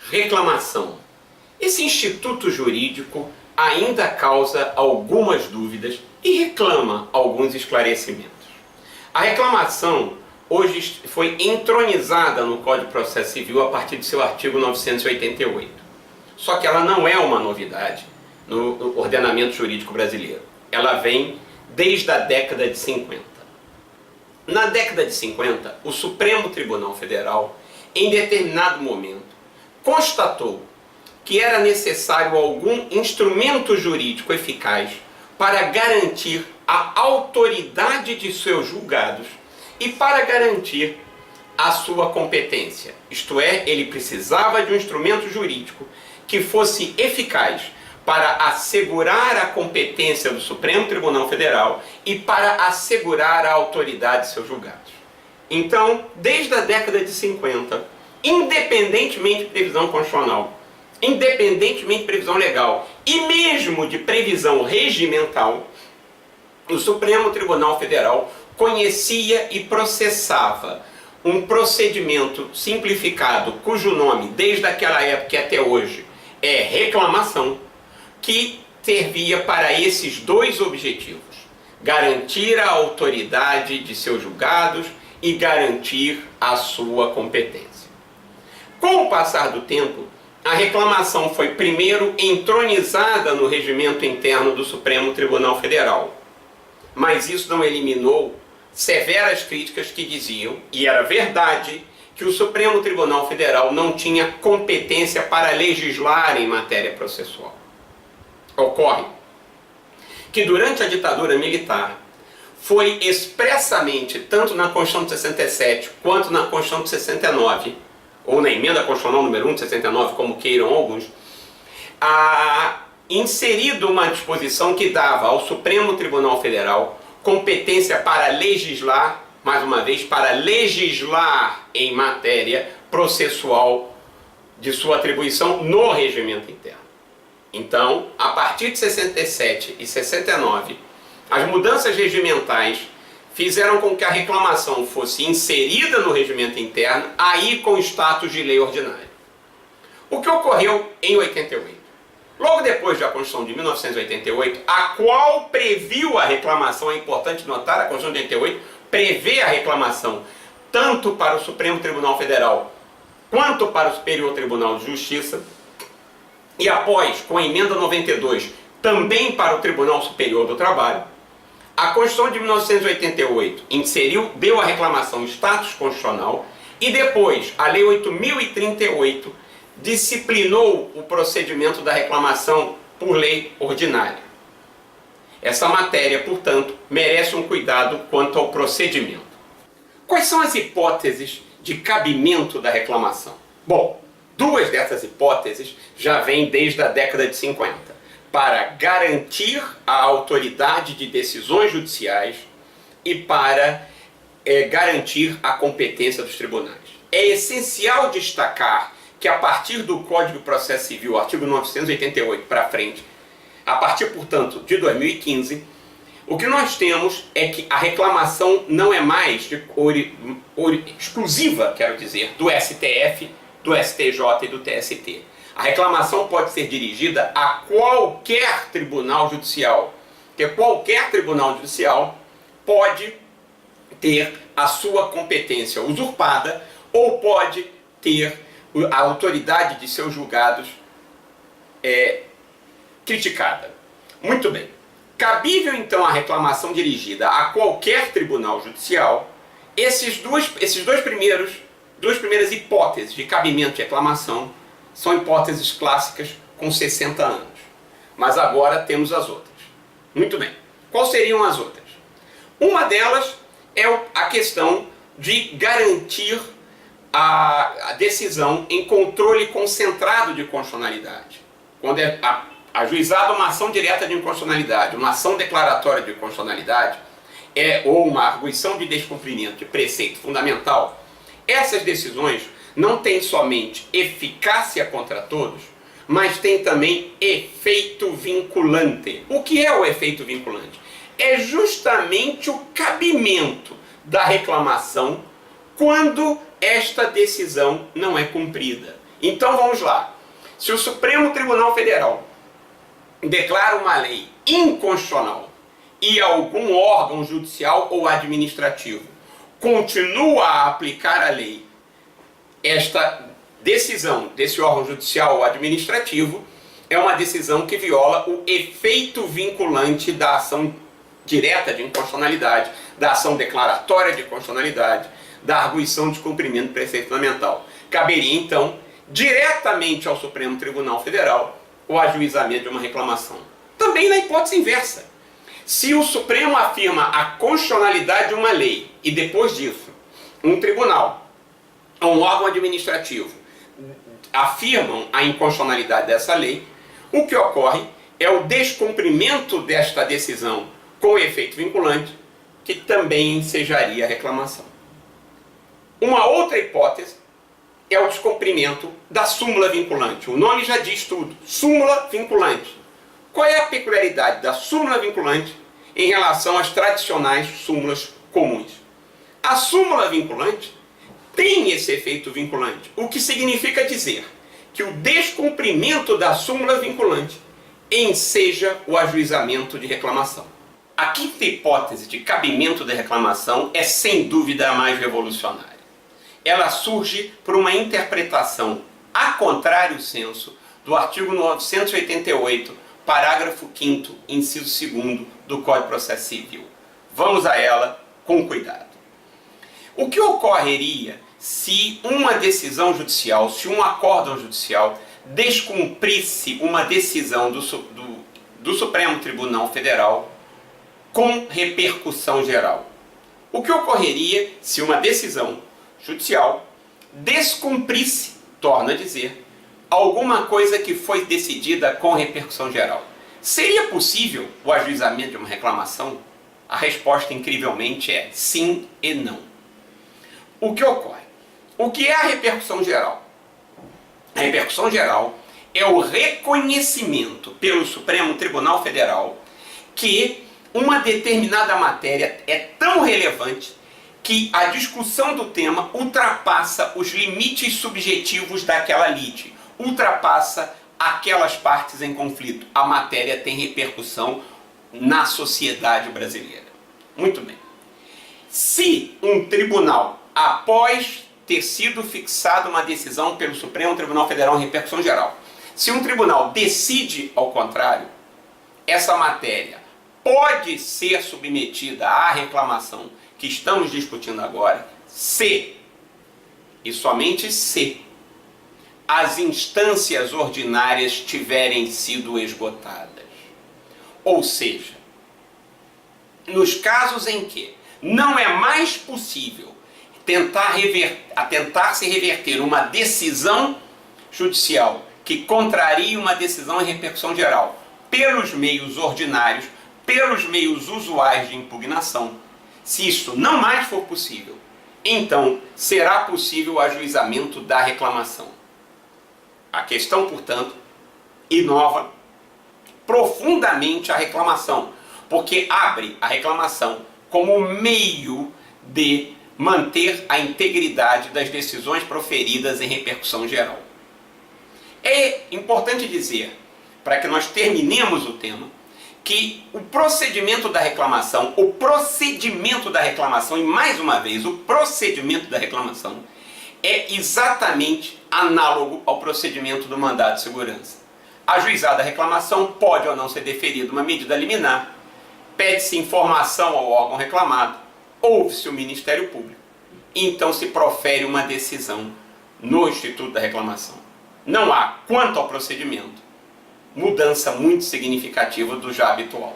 Reclamação. Esse instituto jurídico ainda causa algumas dúvidas e reclama alguns esclarecimentos. A reclamação hoje foi entronizada no Código de Processo Civil a partir do seu artigo 988. Só que ela não é uma novidade no ordenamento jurídico brasileiro. Ela vem desde a década de 50. Na década de 50, o Supremo Tribunal Federal, em determinado momento, constatou que era necessário algum instrumento jurídico eficaz para garantir a autoridade de seus julgados e para garantir a sua competência. Isto é, ele precisava de um instrumento jurídico que fosse eficaz para assegurar a competência do Supremo Tribunal Federal e para assegurar a autoridade de seus julgados. Então, desde a década de 50, independentemente de previsão constitucional, independentemente de previsão legal e mesmo de previsão regimental, o Supremo Tribunal Federal conhecia e processava um procedimento simplificado, cujo nome, desde aquela época e até hoje, é reclamação, que servia para esses dois objetivos: garantir a autoridade de seus julgados e garantir a sua competência. Com o passar do tempo, a reclamação foi primeiro entronizada no regimento interno do Supremo Tribunal Federal. Mas isso não eliminou severas críticas que diziam, e era verdade, que o Supremo Tribunal Federal não tinha competência para legislar em matéria processual. Ocorre que durante a ditadura militar foi expressamente, tanto na Constituição de 67 quanto na Constituição de 69, ou na Emenda Constitucional número 1 de 69, como queiram alguns, inserido uma disposição que dava ao Supremo Tribunal Federal competência para legislar, mais uma vez, para legislar em matéria processual de sua atribuição no regimento interno. Então, a partir de 67 e 69, as mudanças regimentais fizeram com que a reclamação fosse inserida no regimento interno, aí com status de lei ordinária. O que ocorreu em 88? Logo depois da Constituição de 1988, a qual previu a reclamação, é importante notar, a Constituição de 88 prevê a reclamação tanto para o Supremo Tribunal Federal quanto para o Superior Tribunal de Justiça, e após, com a Emenda 92, também para o Tribunal Superior do Trabalho. A Constituição de 1988 deu à reclamação status constitucional, e depois a Lei 8.038 disciplinou o procedimento da reclamação por lei ordinária. Essa matéria, portanto, merece um cuidado quanto ao procedimento. Quais são as hipóteses de cabimento da reclamação? Bom, duas dessas hipóteses já vêm desde a década de 50, para garantir a autoridade de decisões judiciais e para garantir a competência dos tribunais. É essencial destacar que a partir do Código de Processo Civil, artigo 988 para frente, a partir, portanto, de 2015, o que nós temos é que a reclamação não é mais exclusiva, quero dizer, do STF, do STJ e do TST. A reclamação pode ser dirigida a qualquer tribunal judicial, porque qualquer tribunal judicial pode ter a sua competência usurpada ou pode ter a autoridade de seus julgados criticada. Muito bem. Cabível então a reclamação dirigida a qualquer tribunal judicial, duas primeiras hipóteses de cabimento de reclamação são hipóteses clássicas com 60 anos. Mas agora temos as outras. Muito bem. Quais seriam as outras? Uma delas é a questão de garantir a decisão em controle concentrado de constitucionalidade. Quando é ajuizada uma ação direta de inconstitucionalidade, uma ação declaratória de constitucionalidade, ou uma arguição de descumprimento de preceito fundamental, essas decisões não têm somente eficácia contra todos, mas tem também efeito vinculante. O que é o efeito vinculante? É justamente o cabimento da reclamação quando esta decisão não é cumprida. Então vamos lá. Se o Supremo Tribunal Federal declara uma lei inconstitucional e algum órgão judicial ou administrativo continua a aplicar a lei, esta decisão desse órgão judicial ou administrativo é uma decisão que viola o efeito vinculante da ação direta de inconstitucionalidade, da ação declaratória de constitucionalidade, da arguição de cumprimento do preceito fundamental. Caberia, então, diretamente ao Supremo Tribunal Federal o ajuizamento de uma reclamação. Também na hipótese inversa. Se o Supremo afirma a constitucionalidade de uma lei e depois disso um tribunal ou um órgão administrativo afirmam a inconstitucionalidade dessa lei, o que ocorre é o descumprimento desta decisão com efeito vinculante, que também ensejaria a reclamação. Uma outra hipótese é o descumprimento da súmula vinculante. O nome já diz tudo. Súmula vinculante. Qual é a peculiaridade da súmula vinculante em relação às tradicionais súmulas comuns? A súmula vinculante tem esse efeito vinculante, o que significa dizer que o descumprimento da súmula vinculante enseja o ajuizamento de reclamação. A quinta hipótese de cabimento da reclamação é sem dúvida a mais revolucionária. Ela surge por uma interpretação a contrário senso do artigo 988, parágrafo 5º, inciso 2º do Código de Processo Civil. Vamos a ela com cuidado. O que ocorreria se uma decisão judicial, se um acórdão judicial descumprisse uma decisão do Supremo Tribunal Federal com repercussão geral? O que ocorreria se uma decisão judicial descumprisse, torna a dizer, alguma coisa que foi decidida com repercussão geral? Seria possível o ajuizamento de uma reclamação? A resposta, incrivelmente, é sim e não. O que ocorre? O que é a repercussão geral? A repercussão geral é o reconhecimento pelo Supremo Tribunal Federal que uma determinada matéria é tão relevante que a discussão do tema ultrapassa os limites subjetivos daquela lide, ultrapassa aquelas partes em conflito. A matéria tem repercussão na sociedade brasileira. Muito bem. Se um tribunal, após ter sido fixada uma decisão pelo Supremo Tribunal Federal em repercussão geral, se um tribunal decide ao contrário, essa matéria pode ser submetida à reclamação que estamos discutindo agora, se, e somente se, as instâncias ordinárias tiverem sido esgotadas. Ou seja, nos casos em que não é mais possível tentar se reverter uma decisão judicial que contraria uma decisão em repercussão geral pelos meios ordinários, pelos meios usuais de impugnação, se isto não mais for possível, então será possível o ajuizamento da reclamação. A questão, portanto, inova profundamente a reclamação, porque abre a reclamação como meio de manter a integridade das decisões proferidas em repercussão geral. É importante dizer, para que nós terminemos o tema, que o procedimento da reclamação, e mais uma vez, o procedimento da reclamação é exatamente análogo ao procedimento do mandado de segurança. Ajuizada a reclamação, pode ou não ser deferida uma medida liminar, pede-se informação ao órgão reclamado, ouve-se o Ministério Público, e então se profere uma decisão no Instituto da Reclamação. Não há, quanto ao procedimento, mudança muito significativa do já habitual.